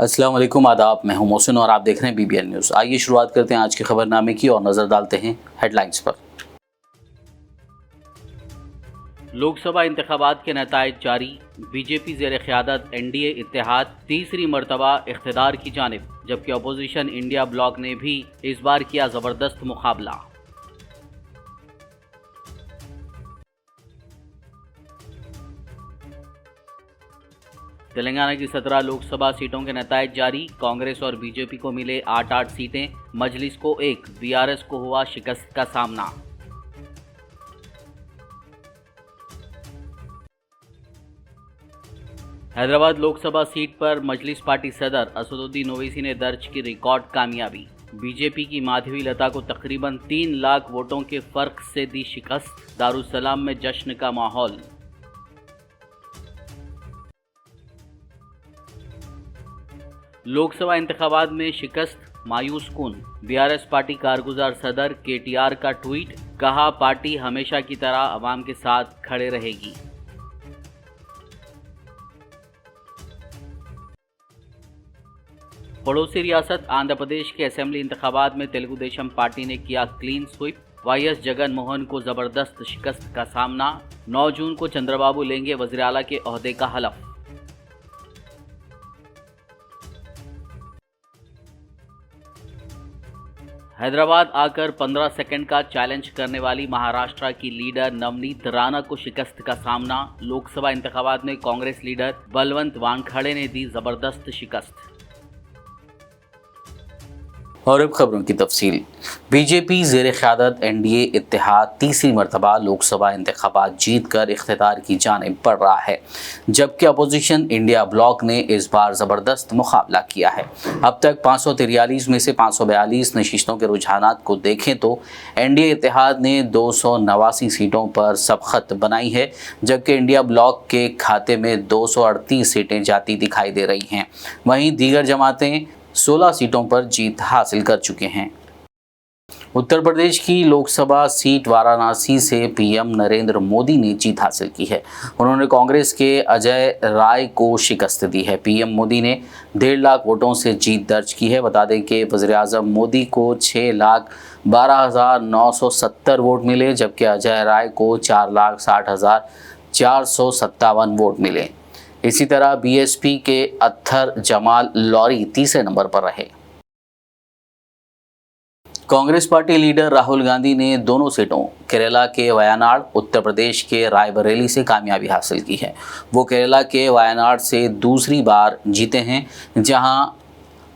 अस्सलाम वालेकुम, आदाब। मैं हूं मोहसिन और आप देख रहे हैं BBN न्यूज़। आइए शुरुआत करते हैं आज के खबरनामे की और नज़र डालते हैं हेडलाइंस पर। लोकसभा इंतखाबात के नताइज जारी। बीजेपी ज़ेर क़यादत NDA इत्तेहाद तीसरी मरतबा इख्तिदार की जानिब, जबकि अपोजिशन इंडिया ब्लॉक ने भी इस बार किया ज़बरदस्त मुकाबला। तेलंगाना की 17 लोकसभा सीटों के नताइज जारी। कांग्रेस और बीजेपी को मिले 8-8 सीटें, मजलिस को 1, BRS को हुआ शिकस्त का सामना। हैदराबाद लोकसभा सीट पर मजलिस पार्टी सदर असदुद्दीन ओवैसी ने दर्ज की रिकॉर्ड कामयाबी। बीजेपी की माधवी लता को तकरीबन 3 लाख वोटों के फर्क से दी शिकस्त। दारुसलाम में जश्न का माहौल। लोकसभा इंतखाबात में शिकस्त मायूस कुन। BRS पार्टी कारगुजार सदर KTR का ट्वीट, कहा पार्टी हमेशा की तरह अवाम के साथ खड़े रहेगी। पड़ोसी रियासत आंध्र प्रदेश के असेंबली इंतखाबात में तेलुगु देशम पार्टी ने किया clean SVEEP. YS Jagan Mohan को जबरदस्त शिकस्त का सामना। 9 जून को चंद्रबाबू लेंगे वज़ीर आला के ओहदे का हलफ। हैदराबाद आकर 15 सेकंड का चैलेंज करने वाली महाराष्ट्र की लीडर नवनीत राणा को शिकस्त का सामना। लोकसभा इंतखाबात में कांग्रेस लीडर बलवंत वानखड़े ने दी जबरदस्त शिकस्त। और अब खबरों की तफसील। बीजेपी ज़ेर क़यादत NDA इत्तेहाद तीसरी मरतबा लोकसभा इंतखाबात जीत कर इख्तिदार की जानिब बढ़ रहा है, जबकि अपोजिशन इंडिया ब्लॉक ने इस बार ज़बरदस्त मुकाबला किया है। अब तक 543 में से 542 नशिस्तों के रुझानात को देखें तो NDA इत्तेहाद ने 289 सीटों पर सबखत बनाई है, जबकि इंडिया ब्लॉक के खाते में 238 सीटें जाती दिखाई दे रही हैं। वहीं दीगर जमातें 16 सीटों पर जीत हासिल कर चुके हैं। उत्तर प्रदेश की लोकसभा सीट वाराणसी से PM नरेंद्र मोदी ने जीत हासिल की है। उन्होंने कांग्रेस के अजय राय को शिकस्त दी है। PM मोदी ने 1.5 लाख वोटों से जीत दर्ज की है। बता दें कि वज़ीर आज़म मोदी को 6,12,970 वोट मिले, जबकि अजय राय को 4,60,457 वोट मिले। इसी तरह BSP के अत्थर जमाल लॉरी तीसरे नंबर पर रहे। कांग्रेस पार्टी लीडर राहुल गांधी ने दोनों सीटों केरला के वायनाड, उत्तर प्रदेश के रायबरेली से कामयाबी हासिल की है। वो केरला के वायनाड से दूसरी बार जीते हैं, जहां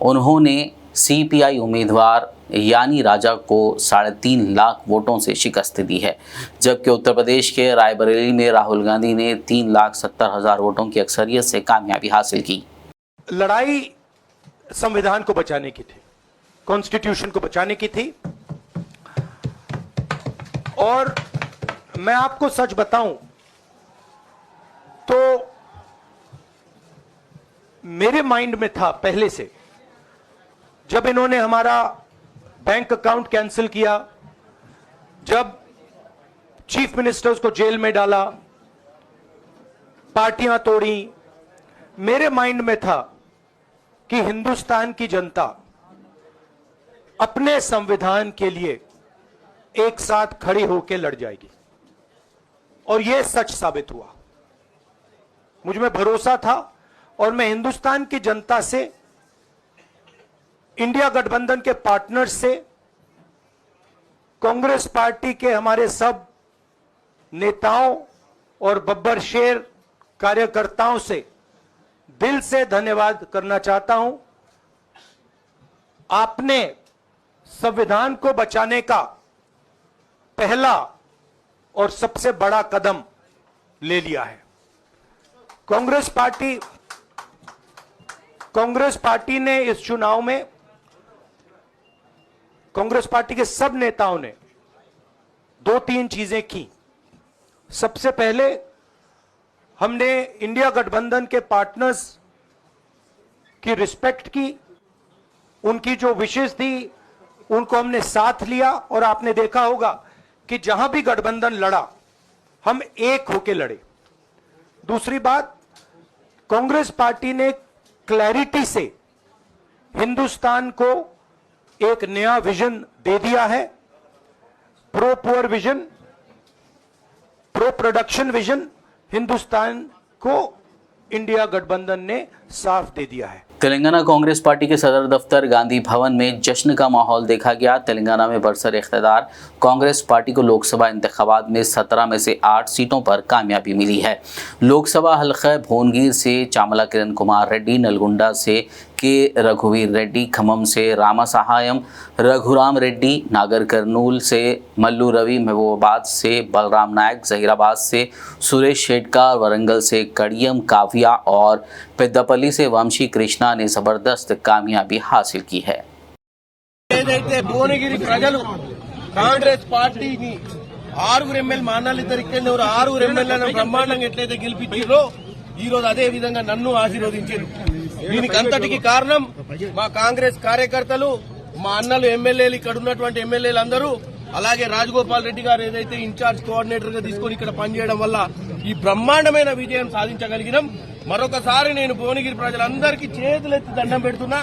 उन्होंने CPI उम्मीदवार यानी राजा को 3.5 लाख वोटों से शिकस्त दी है, जबकि उत्तर प्रदेश के रायबरेली में राहुल गांधी ने 3,70,000 वोटों की अक्सरियत से कामयाबी हासिल की। लड़ाई संविधान को बचाने की थी, कॉन्स्टिट्यूशन को बचाने की थी। और मैं आपको सच बताऊं तो मेरे माइंड में था पहले से, जब इन्होंने हमारा बैंक अकाउंट कैंसिल किया, जब चीफ मिनिस्टर्स को जेल में डाला, पार्टियां तोड़ी, मेरे माइंड में था कि हिंदुस्तान की जनता अपने संविधान के लिए एक साथ खड़ी होकर लड़ जाएगी। और यह सच साबित हुआ। मुझ में भरोसा था और मैं हिंदुस्तान की जनता से, इंडिया गठबंधन के पार्टनर्स से, कांग्रेस पार्टी के हमारे सब नेताओं और बब्बर शेर कार्यकर्ताओं से दिल से धन्यवाद करना चाहता हूं। आपने संविधान को बचाने का पहला और सबसे बड़ा कदम ले लिया है। कांग्रेस पार्टी ने इस चुनाव में, कांग्रेस पार्टी के सब नेताओं ने 2-3 चीजें की। सबसे पहले हमने इंडिया गठबंधन के पार्टनर्स की रिस्पेक्ट की, उनकी जो विशेष थी उनको हमने साथ लिया। और आपने देखा होगा कि जहां भी गठबंधन लड़ा हम एक होकर लड़े। दूसरी बात, कांग्रेस पार्टी ने क्लैरिटी से हिंदुस्तान को एक नया विजन दे दिया है। Pro poor vision, pro production vision Hindustan को इंडिया गठबंधन ने साफ दे दिया है। तेलंगाना कांग्रेस पार्टी के सदर दफ्तर गांधी भवन में जश्न का माहौल देखा गया। तेलंगाना में बरसर इख्तियार कांग्रेस पार्टी को लोकसभा इंतखाबात में 17 में से 8 सीटों पर कामयाबी मिली है। लोकसभा हल्का भुवनगिर से चामला किरण कुमार रेड्डी, नलगुंडा से के रघुवीर रेड्डी, खम्मम से रामा सहायम रघुराम रेड्डी, नागर कर्नूल से मल्लू रवि, महबूबाबाद से बलराम नायक, जहीराबाद से सुरेश शेटकर, वरंगल से कड़ियम काव्या और पेद्दपल्ली से वंशी कृष्णा ने जबरदस्त कामयाबी हासिल की है। ఏదైతే భువనగిరి ప్రజలు కాంగ్రెస్ పార్టీని 6 ఎమ్మెల్యే మానాలు ఇద్దరు ఇక్కడ 6 ఎమ్మెల్యేలను బ్రహ్మాండంగా ఎట్లయితే గెలిపించారో ఈ రోజు అదే విధంగా నన్ను ఆశీర్వదించారు। దీనికి అంతటికి కారణం మా కాంగ్రెస్ కార్యకర్తలు, మా అన్నలు ఎమ్మెల్యేలు, ఇక్కడ ఉన్నటువంటి ఎమ్మెల్యేలు అందరూ, అలాగే రాజగోపాల్ రెడ్డి గారు ఏదైతే ఇన్ఛార్జ్ కోఆర్డినేటర్ గా తీసుకొని ఇక్కడ పనిచేయడం వల్ల ఈ బ్రహ్మాండమైన విజయం సాధించగలిగినాం। మరొకసారి నేను భువనగిరి ప్రజలందరికీ చేతులెత్తి దండం పెడుతున్నా।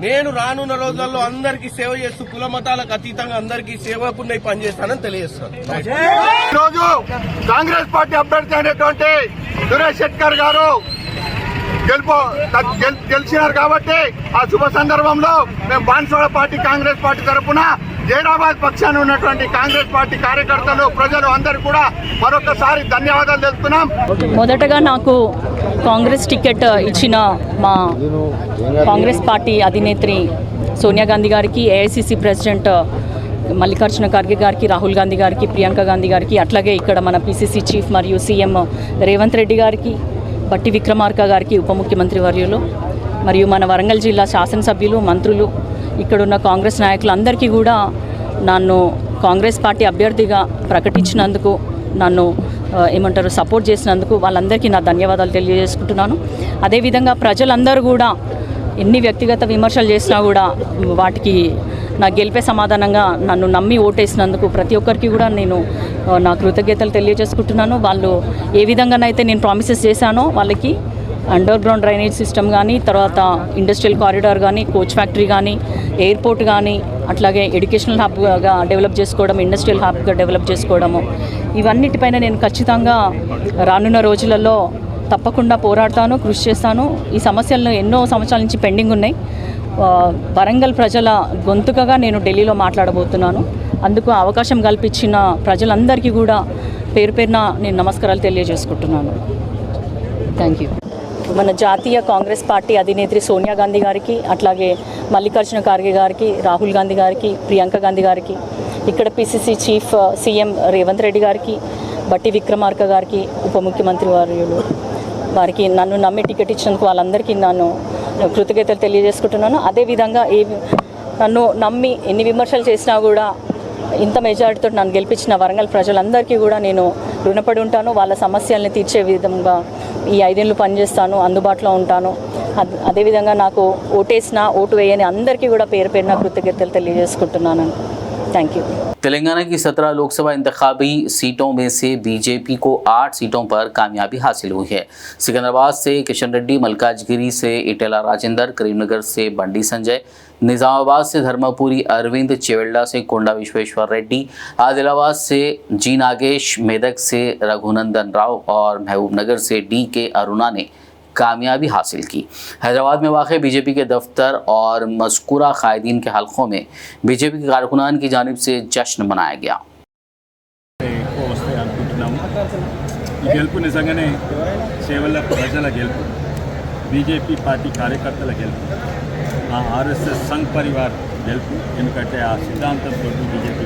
నేను రానున్న రోజుల్లో అందరికీ సేవ చేస్తూ కుల మతాలకు అతీతంగా అందరికీ సేవకున్నై పనిచేస్తానని తెలియజేస్తాను। ఈరోజు కాంగ్రెస్ పార్టీ అభ్యర్థి అయినటువంటి సురేష్ శెట్కర్ గారు గెలిచినారు కాబట్టి ఆ శుభ సందర్భంలో మేము బాన్సువాడ పార్టీ కాంగ్రెస్ పార్టీ తరఫున జైరాబాద్ పక్షాన ఉన్నటువంటి కాంగ్రెస్ పార్టీ కార్యకర్తలు, ప్రజలు అందరూ కూడా మరొకసారి ధన్యవాదాలు తెలుపుతున్నాం। మొదటగా నాకు కాంగ్రెస్ టికెట్ ఇచ్చిన మా కాంగ్రెస్ పార్టీ అధినేత్రి సోనియా గాంధీ గారికి, ఏఐసిసి ప్రెసిడెంట్ మల్లికార్జున ఖర్గే గారికి, రాహుల్ గాంధీ గారికి, ప్రియాంక గాంధీ గారికి, అట్లాగే ఇక్కడ మన పిసిసి చీఫ్ మరియు సీఎం రేవంత్ రెడ్డి గారికి, బట్టి విక్రమార్క గారికి, ఉప ముఖ్యమంత్రి వర్యులు, మరియు మన వరంగల్ జిల్లా శాసనసభ్యులు, మంత్రులు, ఇక్కడున్న కాంగ్రెస్ నాయకులందరికీ కూడా నన్ను కాంగ్రెస్ పార్టీ అభ్యర్థిగా ప్రకటించినందుకు, నన్ను సపోర్ట్ చేసినందుకు వాళ్ళందరికీ నా ధన్యవాదాలు తెలియజేసుకుంటున్నాను। అదేవిధంగా ప్రజలందరూ కూడా ఎన్ని వ్యక్తిగత విమర్శలు చేసినా కూడా వాటికి నా గెలిపే సమాధానంగా నన్ను నమ్మి ఓటేసినందుకు ప్రతి ఒక్కరికి కూడా నేను నా కృతజ్ఞతలు తెలియజేసుకుంటున్నాను। వాళ్ళు ఏ విధంగానైతే నేను ప్రామిసెస్ చేశానో వాళ్ళకి అండర్ గ్రౌండ్ డ్రైనేజ్ సిస్టమ్ కానీ, తర్వాత ఇండస్ట్రియల్ కారిడార్ కానీ, కోచ్ ఫ్యాక్టరీ కానీ, ఎయిర్పోర్ట్ కానీ, అట్లాగే ఎడ్యుకేషనల్ హబ్గా డెవలప్ చేసుకోవడం, ఇండస్ట్రియల్ హబ్గా డెవలప్ చేసుకోవడము, ఇవన్నిటిపైన నేను ఖచ్చితంగా రానున్న రోజులలో తప్పకుండా పోరాడతాను, కృషి చేస్తాను। ఈ సమస్యలను ఎన్నో సంవత్సరాల నుంచి పెండింగ్ ఉన్నాయి। వరంగల్ ప్రజల గొంతుకగా నేను ఢిల్లీలో మాట్లాడబోతున్నాను। అందుకు అవకాశం కల్పించిన ప్రజలందరికీ కూడా పేరు పేరున నేను నమస్కారాలు తెలియజేసుకుంటున్నాను। Thank you. మన జాతీయ కాంగ్రెస్ పార్టీ అధినేత్రి సోనియా గాంధీ గారికి, అట్లాగే మల్లికార్జున ఖర్గే గారికి, రాహుల్ గాంధీ గారికి, ప్రియాంక గాంధీ గారికి, ఇక్కడ PCC chief CM Revanth Reddy గారికి, బట్టి విక్రమార్క గారికి, ఉప ముఖ్యమంత్రి వారికి నన్ను నమ్మి టికెట్ ఇచ్చినందుకు వాళ్ళందరికీ నన్ను కృతజ్ఞతలు తెలియజేసుకుంటున్నాను। అదేవిధంగా నన్ను నమ్మి ఎన్ని విమర్శలు చేసినా కూడా ఇంత మెజారిటీతో నన్ను గెలిపించిన వరంగల్ ప్రజలందరికీ కూడా నేను రుణపడి ఉంటాను। వాళ్ళ సమస్యల్ని తీర్చే విధంగా ఈ 5 ఏళ్ళు పనిచేస్తాను, అందుబాటులో ఉంటాను। అదేవిధంగా నాకు ఓటేసిన, ఓటు వేయని అందరికీ కూడా పేరు పేరున కృతజ్ఞతలు తెలియజేసుకుంటున్నాను। Thank you. तेलंगाना की 17 लोकसभा इंतखाबी सीटों में से बीजेपी को 8 सीटों पर कामयाबी हासिल हुई है। सिकंदराबाद से किशन रेड्डी, मलकाजगिरी से इटेला राजेंद्र, करीमनगर से बंडी संजय, निजामाबाद से धर्मपुरी अरविंद, चेवेल्डा से कोंडा विश्वेश्वर रेड्डी, आदिलाबाद से जी नागेश, मेदक से रघुनंदन राव और महबूबनगर से DK अरुणा ने कामयाबी हासिल की। हैदराबाद में वाक़ बीजेपी के दफ्तर और मज़कूरा कायदीन के हलकों में बीजेपी के कारकुनान की जानिब से जश्न मनाया गया। గెలుపు నిజంగానే సేవల ప్రజల గెలుపు, బీజేపీ పార్టీ కార్యకర్తల గెలుపు, ఆ ఆర్ఎస్ఎస్ సంఘ్ పరివార్ గెలుపు। ఎందుకంటే ఆ సిద్ధాంతంతో బీజేపీ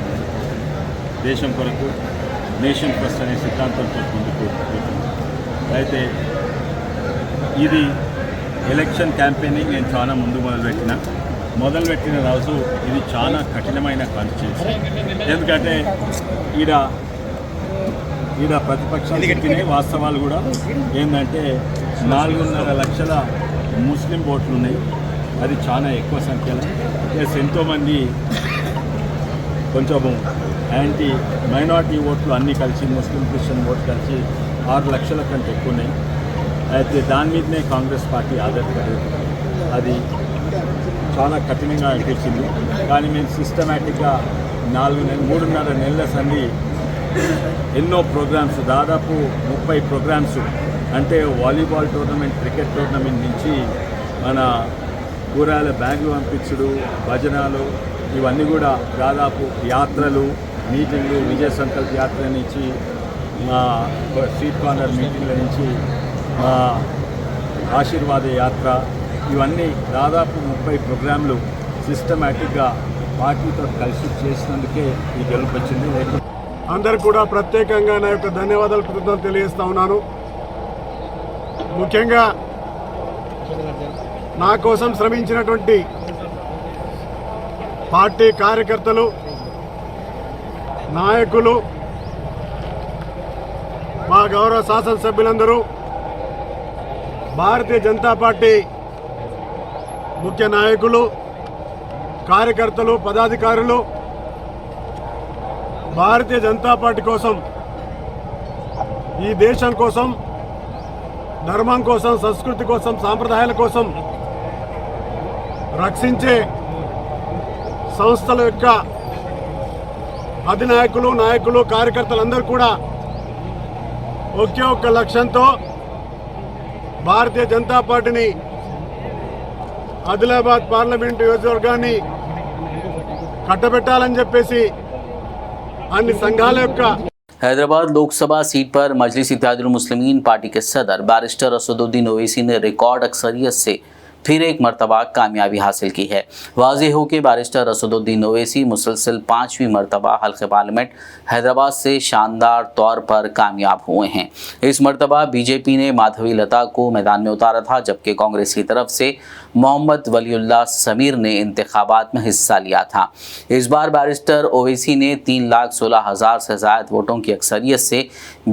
దేశం కొరకు, నేషన్ ఫస్ట్ అనే సిద్ధాంతంతో ముందుకు పోతుంది। అయితే ఇది ఎలక్షన్ క్యాంపెయినింగ్ నేను చాలా ముందు మొదలుపెట్టిన రోజు ఇది చాలా కఠినమైన కాన్స్టిట్యూన్సీ। ఎందుకంటే ఈడ ప్రతిపక్షాలు చెప్పిన వాస్తవాలు కూడా ఏంటంటే 4.5 లక్షల ముస్లిం ఓట్లు ఉన్నాయి, అది చాలా ఎక్కువ సంఖ్యలో। ప్లస్ ఎంతోమంది కొంచెము యాంటీ మైనారిటీ ఓట్లు అన్నీ కలిసి, ముస్లిం క్రిస్టియన్ ఓట్లు కలిసి 6 లక్షల కంటే ఎక్కువ ఉన్నాయి। అయితే దాని మీదనే కాంగ్రెస్ పార్టీ ఆధారపడేది, అది చాలా కఠినంగా అనిపించింది. కానీ మేము సిస్టమేటిక్గా 3.5 నెలల సంది ఎన్నో ప్రోగ్రామ్స్, దాదాపు 30 ప్రోగ్రామ్స్, అంటే వాలీబాల్ టోర్నమెంట్, క్రికెట్ టోర్నమెంట్ నుంచి మన కూరగాయల బ్యాగులు పంపించుడు, భజనాలు, ఇవన్నీ కూడా దాదాపు యాత్రలు, మీటింగ్లు, విజయ సంకల్ప యాత్ర నుంచి మా స్ట్రీట్ కార్నర్ మీటింగ్ల నుంచి మా ఆశీర్వాద యాత్ర, ఇవన్నీ దాదాపు 30 ప్రోగ్రాంలు సిస్టమేటిక్గా పార్టీతో కలిసి చేసినందుకే ఈ గెలుపు వచ్చింది. అందరు కూడా ప్రత్యేకంగా నా యొక్క ధన్యవాదాలు, కృతజ్ఞతలు తెలియజేస్తా ఉన్నాను. ముఖ్యంగా నా కోసం శ్రమించినటువంటి పార్టీ కార్యకర్తలు, నాయకులు, మా గౌరవ శాసనసభ్యులందరూ, భారతీయ జనతా పార్టీ ముఖ్య నాయకులు, కార్యకర్తలు, పదాధికారులు భారతీయ జనతా పార్టీ కోసం, ఈ దేశం కోసం, ధర్మం కోసం, సంస్కృతి కోసం, సాంప్రదాయాల కోసం రక్షించే సంస్థల యొక్క అధినాయకులు, నాయకులు, కార్యకర్తలందరూ కూడా ఒకే ఒక్క లక్ష్యంతో భారతీయ జనతా పార్టీని ఆదిలాబాద్ పార్లమెంటు నియోజకవర్గాన్ని కట్టబెట్టాలని చెప్పేసి अन्य संघालय का हैदराबाद लोकसभा सीट पर मजलिस इत्तेहादुल मुस्लिमीन पार्टी के सदर बैरिस्टर असदुद्दीन ओवैसी ने रिकॉर्ड अक्सरियत से फिर एक मरतबा कामयाबी हासिल की है। वाज़ेह हो कि बैरिस्टर असदुद्दीन ओवैसी मुसलसल 5वीं मरतबा हल्क़े पार्लियामेंट हैदराबाद से शानदार तौर पर कामयाब हुए हैं। इस मरतबा बीजेपी ने माधवी लता को मैदान में उतारा था, जबकि कांग्रेस की तरफ से मोहम्मद वलीउल्लाह समीर ने इंतखाबात में हिस्सा लिया था। इस बार बैरिस्टर ओवैसी ने 3,16,000 से ज़ायद वोटों की अक्सरियत से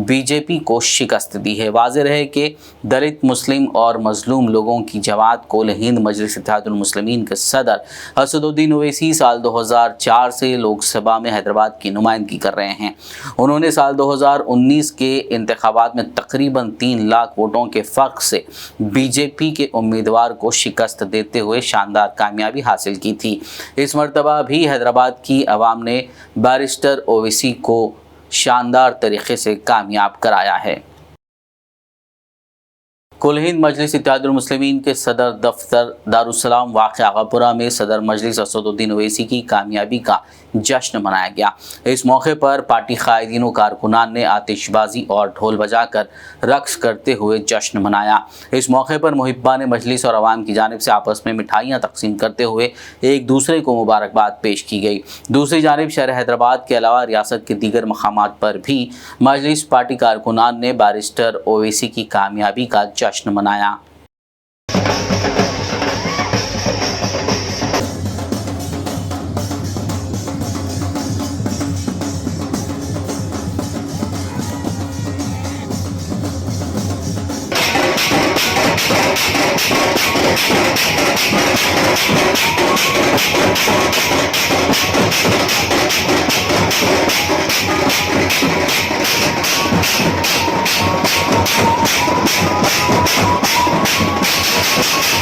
बीजेपी को शिकस्त दी है। वाज़ेह रहे कि दलित, मुस्लिम और मजलूम लोगों की जमात कुल हिंद मजलिस इत्तेहादुल मुस्लिमीन के सदर असदुद्दीन ओवैसी साल 2004 से लोकसभा में हैदराबाद की नुमाइंदगी कर रहे हैं। उन्होंने साल 2019 के इंतखाबात में तकरीबन 3 लाख वोटों के फ़र्क से बीजेपी के उम्मीदवार को शिकस्त देते हुए शानदार कामयाबी हासिल की थी। इस मरतबा भी हैदराबाद की आवाम ने बैरिस्टर ओवैसी को शानदार तरीके से कामयाब कराया है। कुल हिंद मजलिस इत्तेहादुल मुस्लिमीन के सदर दफ्तर दारुस्सलाम वाक़ आगापुरा में सदर मजलिस असदुद्दीन ओवैसी की कामयाबी का जश्न मनाया गया। इस मौके पर पार्टी कायदीन व कारकुनान ने आतिशबाजी और ढोल बजाकर रक्स करते हुए जश्न मनाया। इस मौके पर मुहिब्बान मजलिस और आवाम की जानिब से आपस में मिठाइयाँ तकसीम करते हुए एक दूसरे को मुबारकबाद पेश की गई। दूसरी जानिब शहर हैदराबाद के अलावा रियासत के दीगर मकामात पर भी मजलिस पार्टी कारकुनान ने बैरिस्टर ओवैसी की कामयाबी का जश्न मनाया।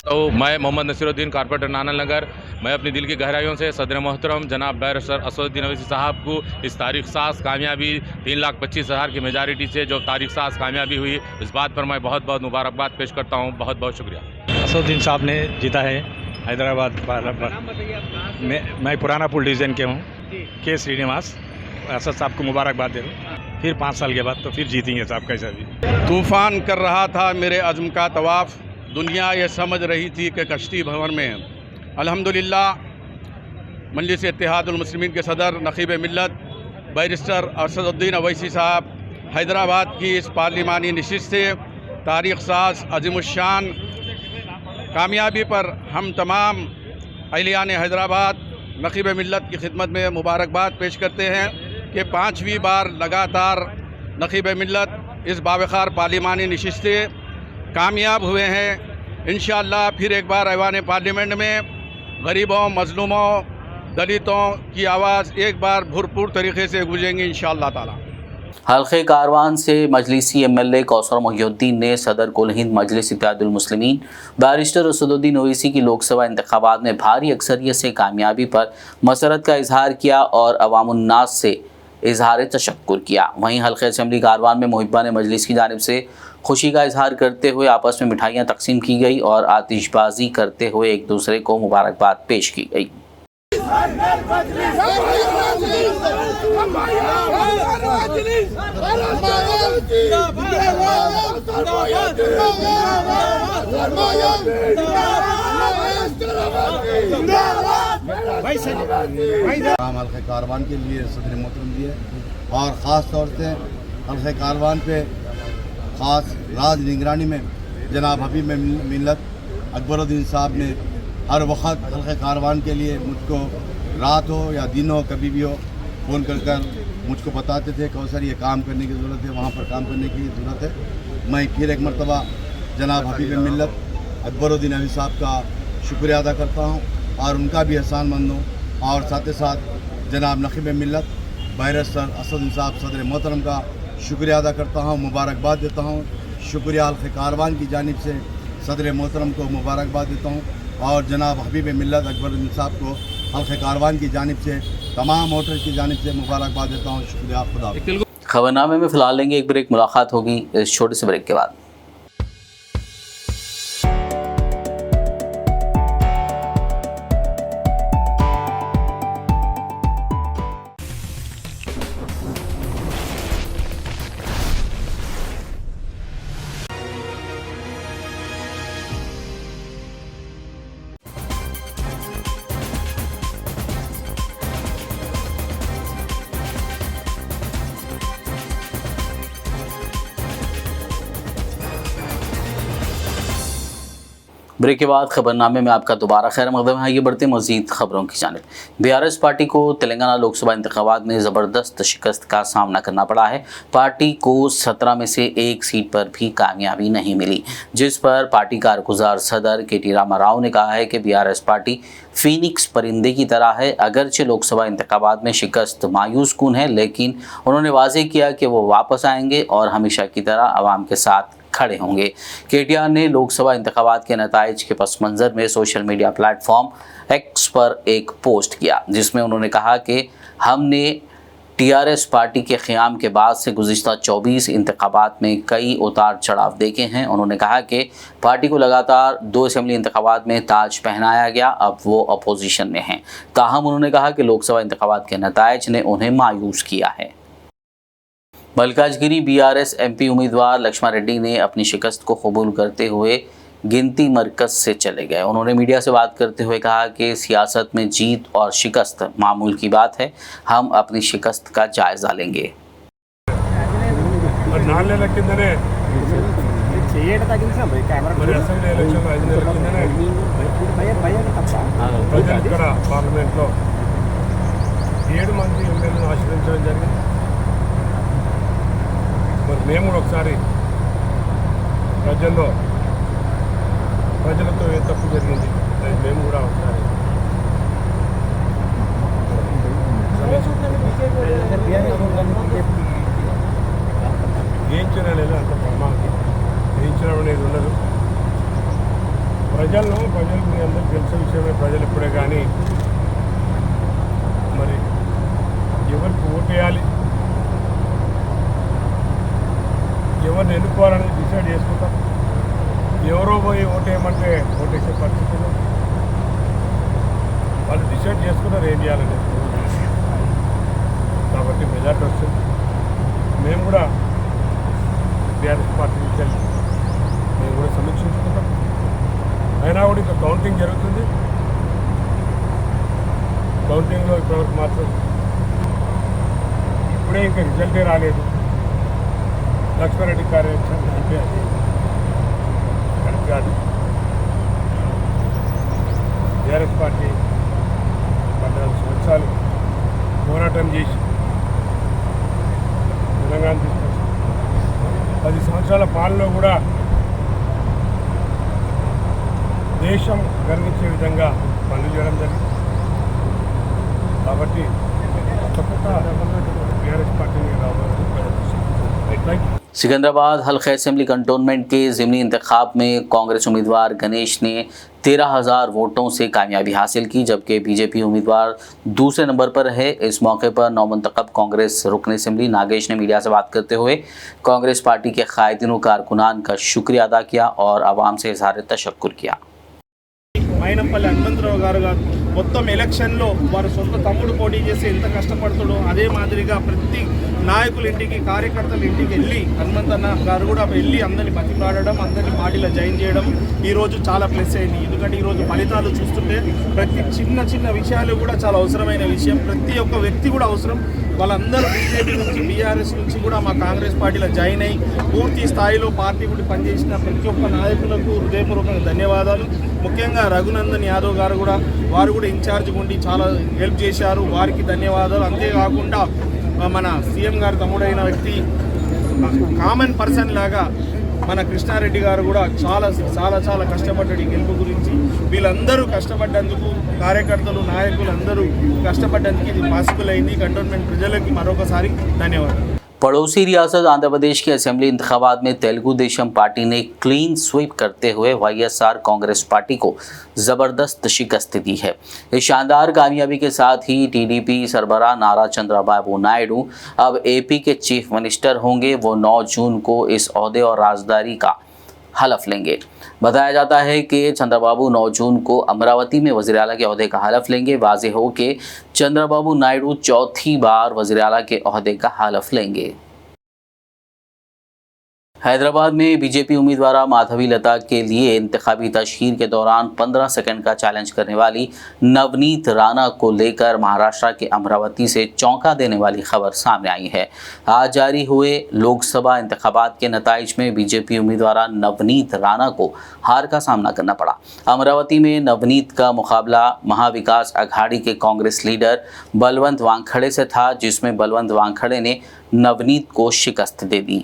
तो मैं मोहम्मद नसीरुद्दीन कारपोरेटर नानल नगर, मैं अपनी दिल की गहराइयों से सदर मोहतरम जनाब बैरिस्टर असदुद्दीन ओवैसी साहब को इस तारीख साज कामयाबी 3,25,000 की मेजॉरिटी से जो तारीख साज कामयाबी हुई, इस बात पर मैं बहुत बहुत मुबारकबाद पेश करता हूँ। बहुत बहुत शुक्रिया। असदुद्दीन साहब ने जीता है हैदराबाद मैं पुराना पुल डिवीज़न के हूँ, के श्रीनिवास। असद साहब को मुबारकबाद दे दूँ। फिर 5 साल के बाद तो फिर जीतेंगे साहब कैसा भी। तूफान कर रहा था मेरे अज़्म का तवाफ़, दुनिया ये समझ रही थी कि कश्ती भंवर में। अल्हम्दुलिल्लाह मजलिस इत्तेहादुल मुस्लिमीन के सदर नक़ीब मिल्लत बैरिस्टर असदुद्दीन ओवैसी साहब हैदराबाद की इस पार्लिमानी नशिस्त से तारीख़ साज अज़ीमुश्शान कामयाबी पर हम तमाम अहलियान हैदराबाद नक़ीब मिल्लत की खिदमत में मुबारकबाद पेश करते हैं कि 5वीं बार लगातार नक़ीब मिल्लत इस बावक़ार पार्लिमानी नशिस्त से कामयाब हुए हैं। इंशाअल्लाह फिर एक बार ऐवान पार्लियामेंट में गरीबों, मजलूमों, दलितों की आवाज़ एक बार भरपूर तरीके से गूंजेंगी इंशाअल्लाह ताला। हल्के कारवान से मजलिसी एमएलए कौसर मोहिउद्दीन ने सदर कुल हिंद मजलिस इत्तेहादुल मुस्लिमीन बैरिस्टर असदुद्दीन ओवैसी की लोकसभा इंतखाबात में भारी अक्सरियत से कामयाबी पर मसरत का इजहार किया और अवामुन्नास से इजहार तशक्कुर किया। वहीं हल्के असम्बली कारवान में मुहिब्बान मजलिस की जानिब से खुशी का इजहार करते हुए आपस में मिठाइयाँ तकसीम की गई और आतिशबाजी करते हुए एक दूसरे को मुबारकबाद पेश की गई। हल्के कारवान के लिए सदर मोहतरम दिए और ख़ास तौर से हल्के कारवान पे ख़ास राज निगरानी में जनाब हबीब मिल्लत अकबरुद्दीन साहब ने हर वक्त हल्के कारवान के लिए मुझको रात हो या दिन हो कभी भी हो फ़ोन कर मुझको बताते थे कौसर ये काम करने की ज़रूरत है, वहाँ पर काम करने की ज़रूरत है। मैं फिर एक मरतबा जनाब हबीब मिल्लत अकबरुद्दीन अली साहब का शुक्रिया अदा करता हूँ और उनका भी एहसान मंद हूँ और साथ ही साथ जनाब नकीब मिल्लत बैरिस्टर असद साहब सदर मोहतरम का शुक्रिया अदा करता हूँ, मुबारकबाद देता हूँ। शुक्रिया हल्के कारवान की जानिब से सदर मोहतरम को मुबारकबाद देता हूँ और जनाब हबीब मिल्लत अकबरुद्दीन साहब को हल्के कारवान की जानिब से तमाम वोटर्स की जानिब से मुबारकबाद देता हूँ। शुक्रिया, खुदा। खबरनामे में फ़िलहाल लेंगे एक ब्रेक, मुलाकात होगी इस छोटे से ब्रेक के बाद। ब्रेक के बाद खबरनामे में आपका दोबारा खैर मकदम है। आइए बढ़ते मज़ीद खबरों की जानिब। बीआरएस पार्टी को तेलंगाना लोकसभा इंतखाबात में ज़बरदस्त शिकस्त का सामना करना पड़ा है। पार्टी को 17 में से एक सीट पर भी कामयाबी नहीं मिली, जिस पर पार्टी कारगुजार सदर के.टी. रामा राव ने कहा है कि बीआरएस पार्टी फीनिक्स परिंदे की तरह है। अगरचे लोकसभा इंतखाबात में शिकस्त मायूस कुन है, लेकिन उन्होंने वाज़ेह किया कि वो वापस आएंगे और हमेशा की तरह आवाम के साथ खड़े होंगे। केटीआर ने लोकसभा इंतखाबात के नताइज के पस मंज़र में सोशल मीडिया प्लेटफॉर्म एक्स पर एक पोस्ट किया, जिसमें उन्होंने कहा कि हमने टीआरएस पार्टी के क़याम के बाद से गुज़िश्ता 24 इंतखाबात में कई उतार चढ़ाव देखे हैं। उन्होंने कहा कि पार्टी को लगातार 2 असेंबली इंतखाबात में ताज पहनाया गया, अब वो अपोजिशन में हैं। ताहम उन्होंने कहा कि लोकसभा इंतखाबात के नताइज ने उन्हें मायूस किया है। मल्काजगिरी बीआरएस एमपी उम्मीदवार लक्ष्मण रेड्डी ने अपनी शिकस्त को कबूल करते हुए गिनती मरकज़ से चले गए। उन्होंने मीडिया से बात करते हुए कहा कि सियासत में जीत और शिकस्त मामूल की बात है, हम अपनी शिकस्त का जायज़ा लेंगे। మరి మేము కూడా ఒకసారి ప్రజలతో ఏ తప్పు జరిగింది అది మేము కూడా ఒకసారి జయించడం అనేది అంత బ్రహ్మాండం, జయించడం అనేది ఉండదు. ప్రజలు మీ అందరికీ తెలిసిన విషయమే. ప్రజలు ఇప్పుడే కానీ మరి ఎవరికి ఓటేయాలి, ఎవరిని ఎన్నుకోవాలని డిసైడ్ చేసుకుంటాం. ఎవరో పోయి ఓటేయమంటే ఓటేసే పరిస్థితులు వాళ్ళు డిసైడ్ చేసుకున్నారు ఏం చేయాలని. కాబట్టి మెజార్టీ వస్తుంది. మేము కూడా టీఆర్ఎస్ పార్టీ నుంచి మేము కూడా సమీక్షించుకుంటాం. అయినా కూడా ఇంకా కౌంటింగ్ జరుగుతుంది. కౌంటింగ్లో ఇప్పటివరకు మాత్రం ఇప్పుడే ఇంకా రిజల్టే రాలేదు. లక్ష్మారెడ్డి కార్యక్రమం అంటే అది కరెక్ట్ కాదు. టీఆర్ఎస్ పార్టీ 14 సంవత్సరాలు పోరాటం చేసి తెలంగాణ తీసుకొచ్చి 10 సంవత్సరాల పాలనలో కూడా దేశం గర్వించే విధంగా పనులు చేయడం జరిగింది. కాబట్టి తప్పకుండా టీఆర్ఎస్ పార్టీని రావాలి. Thank you. सिकंदराबाद हल्का असेंबली कंटोनमेंट के ज़िमनी इंतखाब में कांग्रेस उम्मीदवार गणेश ने 13,000 वोटों से कामयाबी हासिल की, जबकि बीजेपी उम्मीदवार दूसरे नंबर पर है। इस मौके पर नौमंतखब कांग्रेस रुकन असेंबली नागेश ने मीडिया से बात करते हुए कांग्रेस पार्टी के कायदीन व कारकुनान का शुक्रिया अदा किया और आवाम से इजहार तशक्कुर किया। మైనపల్లి హనుమంతరావు గారు మొత్తం ఎలక్షన్లో వారు సొంత తమ్ముడు పోటీ చేసి ఎంత కష్టపడతాడో అదే మాదిరిగా ప్రతి నాయకుల ఇంటికి కార్యకర్తల ఇంటికి వెళ్ళి హనుమంతన్న గారు కూడా వెళ్ళి అందరిని బతిమలాడడం, అందరిని పార్టీలో జాయిన్ చేయడం ఈరోజు చాలా ప్లస్ అయింది. ఎందుకంటే ఈరోజు ఫలితాలు చూస్తుంటే ప్రతి చిన్న చిన్న విషయాలు కూడా చాలా అవసరమైన విషయం. ప్రతి ఒక్క వ్యక్తి కూడా అవసరం. వాళ్ళందరూ బీజేపీ నుంచి బీఆర్ఎస్ నుంచి కూడా మా కాంగ్రెస్ పార్టీలో జాయిన్ అయ్యి పూర్తి స్థాయిలో పార్టీ కూడా పనిచేసిన ప్రతి ఒక్క నాయకులకు హృదయపూర్వకంగా ధన్యవాదాలు. ముఖ్యంగా రఘునందన్ యాదవ్ గారు కూడా వారు కూడా ఇన్ఛార్జ్ ఉండి చాలా హెల్ప్ చేశారు, వారికి ధన్యవాదాలు. అంతేకాకుండా మన సీఎం గారు తమ్ముడైన వ్యక్తి కామన్ పర్సన్ లాగా మన కృష్ణారెడ్డి గారు కూడా చాలా చాలా చాలా కష్టపడ్డాడు ఈ గెలుపు గురించి. వీళ్ళందరూ కష్టపడ్డందుకు, కార్యకర్తలు నాయకులు అందరూ కష్టపడ్డందుకు ఇది పాసిబుల్ అయింది. కంటోన్మెంట్ ప్రజలకి మరొకసారి ధన్యవాదాలు. पड़ोसी रियासत आंध्र प्रदेश के असेंबली इंतखाबात में तेलुगु देशम पार्टी ने क्लीन स्वीप करते हुए वाईएसआर कांग्रेस पार्टी को ज़बरदस्त शिकस्त दी है। इस शानदार कामयाबी के साथ ही टीडीपी सरबराह नारा चंद्रबाबू नायडू अब एपी के चीफ मिनिस्टर होंगे। वो 9 जून को इस ओहदे और राजदारी का हलफ लेंगे। बताया जाता है कि चंद्रबाबू 9 जून को अमरावती में वज़ीर आला के ओहदे का हलफ लेंगे। वाज़ेह हो कि चंद्रबाबू नायडू चौथी बार वज़ीर आला के ओहदे का हलफ लेंगे। हैदराबाद में बीजेपी उम्मीदवार माधवी लता के लिए इंतखाबी तशहीर के दौरान 15 सेकंड का चैलेंज करने वाली नवनीत राणा को लेकर महाराष्ट्र के अमरावती से चौंका देने वाली खबर सामने आई है। आज जारी हुए लोकसभा इंतखाबात के नताइज में बीजेपी उम्मीदवार नवनीत राणा को हार का सामना करना पड़ा। अमरावती में नवनीत का मुकाबला महाविकास अघाड़ी के कांग्रेस लीडर बलवंत वानखड़े से था, जिसमें बलवंत वानखड़े ने नवनीत को शिकस्त दे दी।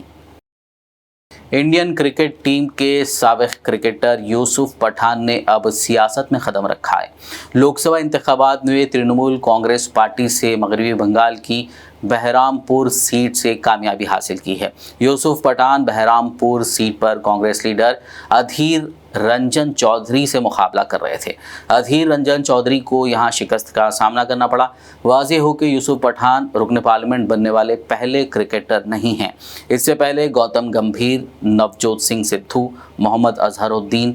इंडियन क्रिकेट टीम के साबिक क्रिकेटर यूसुफ पठान ने अब सियासत में कदम रखा है। लोकसभा इंतखाबात में तृणमूल कांग्रेस पार्टी से मगरबी बंगाल की बहरामपुर सीट से कामयाबी हासिल की है। यूसुफ पठान बहरामपुर सीट पर कांग्रेस लीडर अधीर रंजन चौधरी से मुकाबला कर रहे थे। अधीर रंजन चौधरी को यहां शिकस्त का सामना करना पड़ा। वाज़ेह हो कि यूसुफ पठान रुकन पार्लियामेंट बनने वाले पहले क्रिकेटर नहीं हैं। इससे पहले गौतम गंभीर, नवजोत सिंह सिद्धू, मोहम्मद अजहरुद्दीन,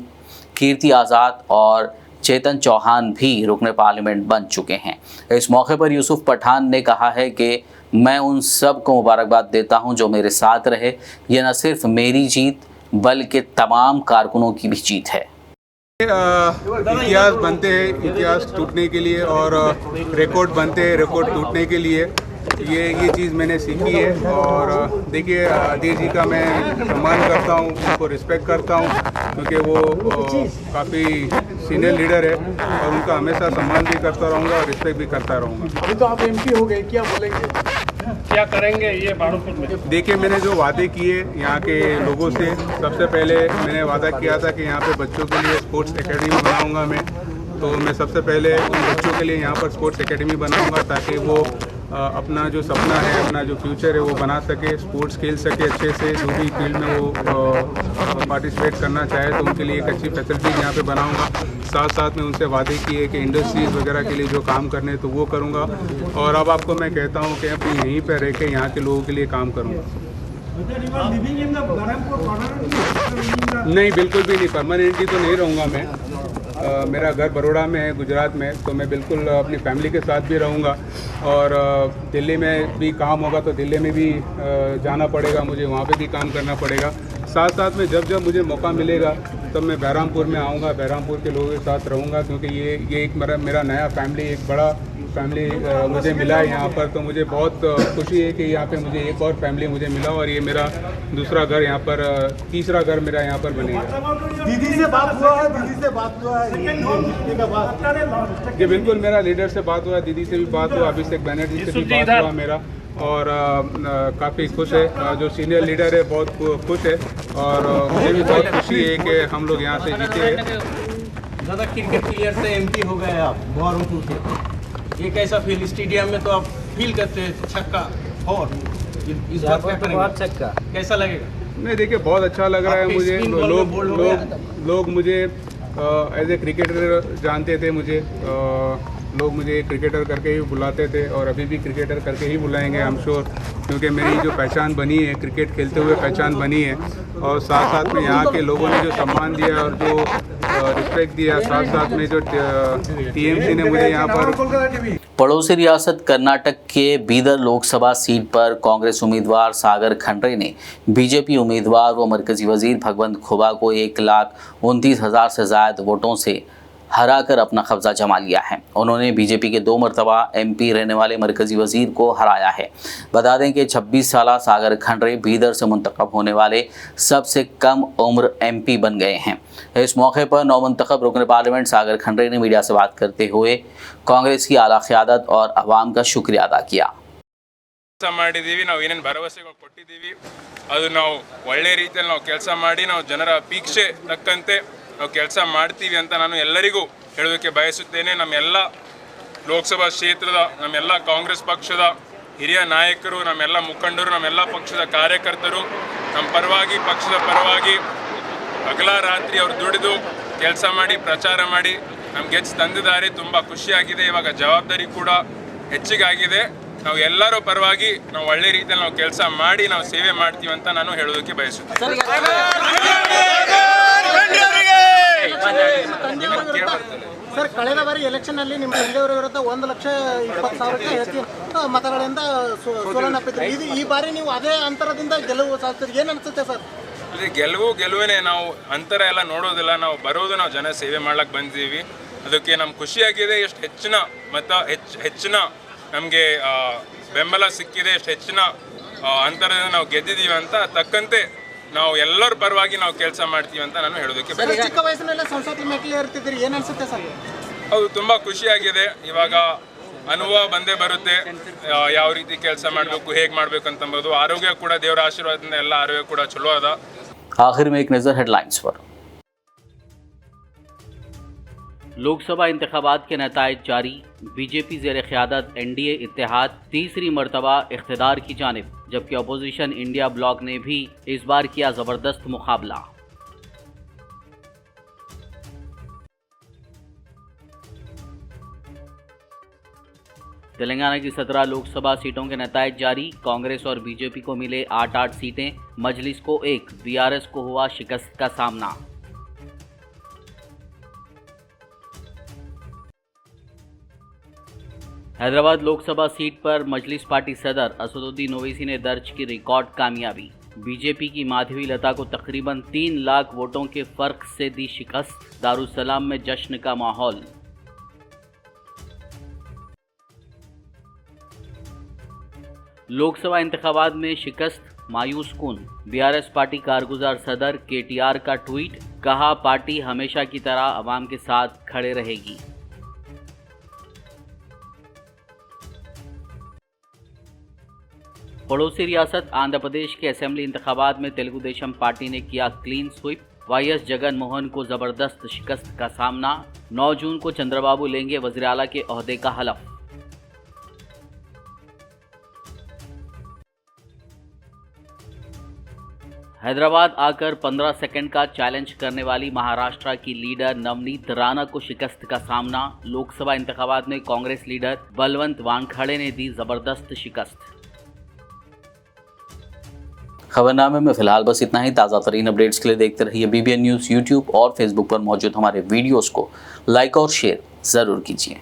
कीर्ति आज़ाद और चेतन चौहान भी रुकन पार्लियामेंट बन चुके हैं। इस मौके पर यूसुफ पठान ने कहा है कि मैं उन सब को मुबारकबाद देता हूं जो मेरे साथ रहे। यह न सिर्फ मेरी जीत बल्कि तमाम कारकुनों की भी जीत है। इतिहास बनते हैं इतिहास टूटने के लिए और रिकॉर्ड बनते हैं रिकॉर्ड टूटने के लिए। ये चीज़ मैंने सीखी है और देखिए अधीर जी का मैं सम्मान करता हूँ, उनको रिस्पेक्ट करता हूँ क्योंकि वो काफ़ी सीनियर लीडर है और उनका हमेशा सम्मान भी करता रहूँगा और रिस्पेक्ट भी करता रहूँगा। अभी तो आप एमपी हो गए, क्या बोलेंगे, क्या करेंगे ये बाड़ोपुर में? देखिए मैंने जो वादे किए यहाँ के लोगों से, सबसे पहले मैंने वादा किया था कि यहाँ पे बच्चों के लिए स्पोर्ट्स एकेडमी बनाऊँगा मैं। तो मैं सबसे पहले उन बच्चों के लिए यहाँ पर स्पोर्ट्स एकेडमी बनाऊँगा ताकि वो अपना जो सपना है, अपना जो फ्यूचर है वो बना सके, स्पोर्ट्स खेल सके अच्छे से। जो भी फील्ड में वो पार्टिसिपेट करना चाहे तो उनके लिए एक अच्छी फैसिलिटीज़ यहाँ पे बनाऊँगा। साथ साथ में उनसे वादे किए कि इंडस्ट्रीज़ वगैरह के लिए जो काम करने तो वो करूँगा। और अब आपको मैं कहता हूँ कि अपनी यहीं पर रह के यहाँ के लोगों के लिए काम करूँगा। नहीं, बिल्कुल भी नहीं, परमानेंटली तो नहीं रहूँगा मैं। मेरा घर बड़ौदा में है, गुजरात में, तो मैं बिल्कुल अपनी फैमिली के साथ भी रहूँगा। और दिल्ली में भी काम होगा तो दिल्ली में भी जाना पड़ेगा मुझे, वहाँ पे भी काम करना पड़ेगा। साथ साथ में जब मुझे मौका मिलेगा तब मैं बहरामपुर में आऊँगा, बहरामपुर के लोगों के साथ रहूँगा क्योंकि ये एक मेरा नया फैमिली, एक बड़ा फैमिली मुझे मिला है यहाँ पर। तो मुझे बहुत खुशी है कि यहाँ पे मुझे एक और फैमिली मुझे मिला और ये मेरा दूसरा घर यहाँ पर, तीसरा घर मेरा यहाँ पर बनेगा। दीदी से बात हुआ है, दीदी से बात हुआ है जी बिल्कुल, मेरा लीडर से बात हुआ, दीदी से भी बात हुआ, अभिषेक बनर्जी से भी बात हुआ मेरा। और काफ़ी खुश है, जो सीनियर लीडर है बहुत खुश है और मुझे भी बहुत खुशी है कि हम लोग यहाँ से जीते हैं। ज़्यादा क्रिकेट प्लेयर से एमपी हो गए आप बहरामपुर से, ये कैसा फील? स्टेडियम में तो आप फील करते हैं छक्का और इस बार क्या करेंगे? कैसा लगेगा? नहीं देखिए, बहुत अच्छा लग रहा है मुझे। लोग मुझे एज ए क्रिकेटर जानते थे, लोग मुझे क्रिकेटर करके ही बुलाते थे और अभी भी क्रिकेटर करके ही बुलाएंगे आई एम श्योर, क्योंकि मेरी जो पहचान बनी है, क्रिकेट खेलते हुए पहचान बनी है, और साथ साथ में यहाँ के लोगों ने जो सम्मान दिया और जो रिस्पेक्ट दिया, साथ साथ में जो टीएमसी ने मुझे यहाँ पर। पड़ोसी रियासत कर्नाटक के बीदर लोकसभा सीट पर कांग्रेस उम्मीदवार सागर खंडरे ने बीजेपी उम्मीदवार व मरकजी वजीर भगवंत खुबा को 1,29,000 से ज़्यादा वोटों से हराकर अपना कब्जा जमा लिया है। उन्होंने बीजेपी के 2 मरतबा एमपी रहने वाले मरकजी वजीर को हराया है। बता दें कि 26 साल सागर खंडरे बीदर से मुंतखब होने वाले सबसे कम उम्र एमपी बन गए हैं। इस मौके पर नौमुंतखब रुकन पार्लियामेंट सागर खंडरे ने मीडिया से बात करते हुए कांग्रेस की आला क़यादत और अवाम का शुक्रिया अदा किया। ಮಾಡಿದೀವಿ, ನಾವು ಏನೇನು ಭರವಸೆಗಳು ಕೊಟ್ಟಿದ್ದೀವಿ ಅದು ನಾವು ಒಳ್ಳೆ ರೀತಿಯಲ್ಲಿ ನಾವು ಕೆಲಸ ಮಾಡಿ ನಾವು ಜನರ ಅಪೇಕ್ಷೆ ತಕ್ಕಂತೆ ನಾವು ಕೆಲಸ ಮಾಡ್ತೀವಿ ಅಂತ ನಾನು ಎಲ್ಲರಿಗೂ ಹೇಳೋದಕ್ಕೆ ಬಯಸುತ್ತೇನೆ। ನಮ್ಮೆಲ್ಲ ಲೋಕಸಭಾ ಕ್ಷೇತ್ರದ ನಮ್ಮೆಲ್ಲ ಕಾಂಗ್ರೆಸ್ ಪಕ್ಷದ ಹಿರಿಯ ನಾಯಕರು, ನಮ್ಮೆಲ್ಲ ಮುಖಂಡರು, ನಮ್ಮೆಲ್ಲ ಪಕ್ಷದ ಕಾರ್ಯಕರ್ತರು ನಮ್ಮ ಪರವಾಗಿ, ಪಕ್ಷದ ಪರವಾಗಿ ಹಗಲ ರಾತ್ರಿ ಅವರು ದುಡಿದು ಕೆಲಸ ಮಾಡಿ ಪ್ರಚಾರ ಮಾಡಿ ನಮ್ಗೆ ಗೆದ್ದು ತಂದಿದ್ದಾರೆ। ತುಂಬ ಖುಷಿಯಾಗಿದೆ। ಇವಾಗ ಜವಾಬ್ದಾರಿ ಕೂಡ ಹೆಚ್ಚಿಗಾಗಿದೆ। ನಾವು ಎಲ್ಲರ ಪರವಾಗಿ ನಾವು ಒಳ್ಳೆ ರೀತಿಯಲ್ಲಿ ನಾವು ಕೆಲಸ ಮಾಡಿ ನಾವು ಸೇವೆ ಮಾಡ್ತೀವಿ ಅಂತ ನಾನು ಹೇಳೋದಕ್ಕೆ ಬಯಸುತ್ತೇನೆ। ಸರ್, ಕಳೆದ ಬಾರಿ ಎಲೆಕ್ಷನ್ ಅಲ್ಲಿ ನಿಮ್ಮ ತಂದೆಯವರ ವಿರುದ್ಧ 1,20,000 ಹೆಚ್ಚಿನ ಮತಗಳಿಂದ ಸೋಲನ್ನಪ್ಪಿದ್ರು। ಈ ಬಾರಿ ನೀವು ಅದೇ ಅಂತರದಿಂದ ಗೆಲುವು ಸಾಧಿಸಿದ್ರೆ ಏನು ಅನ್ಸುತ್ತೆ ಸರ್? ಅದೇ ಗೆಲುವೇನೆ, ನಾವು ಅಂತರ ಎಲ್ಲ ನೋಡೋದಿಲ್ಲ, ನಾವು ಬರೋದು ನಾವು ಜನ ಸೇವೆ ಮಾಡ್ಲಿಕ್ಕೆ ಬಂದಿದ್ದೀವಿ। ಅದಕ್ಕೆ ನಮ್ಗೆ ಖುಷಿಯಾಗಿದೆ। ಎಷ್ಟು ಹೆಚ್ಚಿನ ನಮಗೆ ಬೆಂಬಲ ಸಿಕ್ಕಿದೆ, ಎಷ್ಟು ಹೆಚ್ಚಿನ ಅಂತರದಿಂದ ನಾವು ಗೆದ್ದಿದ್ದೀವಿ ಅಂತ ತಕ್ಕಂತೆ ನಾವು ಎಲ್ಲರ ಪರವಾಗಿ ನಾವು ಕೆಲಸ ಮಾಡ್ತೀವಿ ಅಂತ ನಾನು ಹೇಳೋದಕ್ಕೆ ಬಯಸ್ತೇನೆ। ಚಿಕ್ಕ ವಯಸ್ಸಿನಲ್ಲೇ ಸಂಸತ್ ಮೆಟ್ಟಿಲು ಏರ್ತಿದ್ದೀರಿ, ಏನು ಅನ್ಸುತ್ತೆ ಸರ್? ಹೌದು, ತುಂಬ ಖುಷಿಯಾಗಿದೆ। ಇವಾಗ ಅನುಭವ ಬಂದೇ ಬರುತ್ತೆ, ಯಾವ ರೀತಿ ಕೆಲಸ ಮಾಡಬೇಕು, ಹೇಗೆ ಮಾಡಬೇಕು ಅಂತಂಬೋದು। ಆರೋಗ್ಯ ಕೂಡ ದೇವರ ಆಶೀರ್ವಾದದಿಂದ ಎಲ್ಲ ಆರೋಗ್ಯ ಕೂಡ ಚಲೋ ಅದ। आखिर में एक नज़र हेडलाइंस पर। लोकसभा इंतखाबात के नताइज जारी, बीजेपी ज़ेर क़यादत एनडीए इत्तेहाद तीसरी मरतबा इख्तिदार की जानिब, जबकि अपोजिशन इंडिया ब्लॉक ने भी इस बार किया ज़बरदस्त मुकाबला। तेलंगाना की 17 लोकसभा सीटों के नताइज जारी, कांग्रेस और बीजेपी को मिले 8 सीटें, मजलिस को 1, बीआरएस को हुआ शिकस्त का सामना। हैदराबाद लोकसभा सीट पर मजलिस पार्टी सदर असदुद्दीन ओवैसी ने दर्ज की रिकॉर्ड कामयाबी, बीजेपी की माधवी लता को तकरीबन 3 लाख वोटों के फर्क से दी शिकस्त, दारुसलाम में जश्न का माहौल। लोकसभा इंतखाबात में शिकस्त, मायूस कुन, बीआरएस पार्टी कारगुजार सदर केटीआर का ट्वीट, कहा पार्टी हमेशा की तरह अवाम के साथ खड़े रहेगी। पड़ोसी रियासत आंध्र प्रदेश के असेंबली इंतखाबात में तेलुगु देशम पार्टी ने किया clean sweep, YS Jagan Mohan को जबरदस्त शिकस्त का सामना, 9 जून को चंद्रबाबू लेंगे वज़ीर आला के ओहदे का हलफ। हैदराबाद आकर 15 सेकंड का चैलेंज करने वाली महाराष्ट्र की लीडर नवनीत राणा को शिकस्त का सामना, लोकसभा इंतखाबात में कांग्रेस लीडर बलवंत वानखड़े ने दी जबरदस्त शिकस्त। खबरनामे में फिलहाल बस इतना ही। ताज़ा तरीन अपडेट्स के लिए देखते रहिए BBN न्यूज़। यूट्यूब और फेसबुक पर मौजूद हमारे वीडियोस को लाइक और शेयर ज़रूर कीजिए।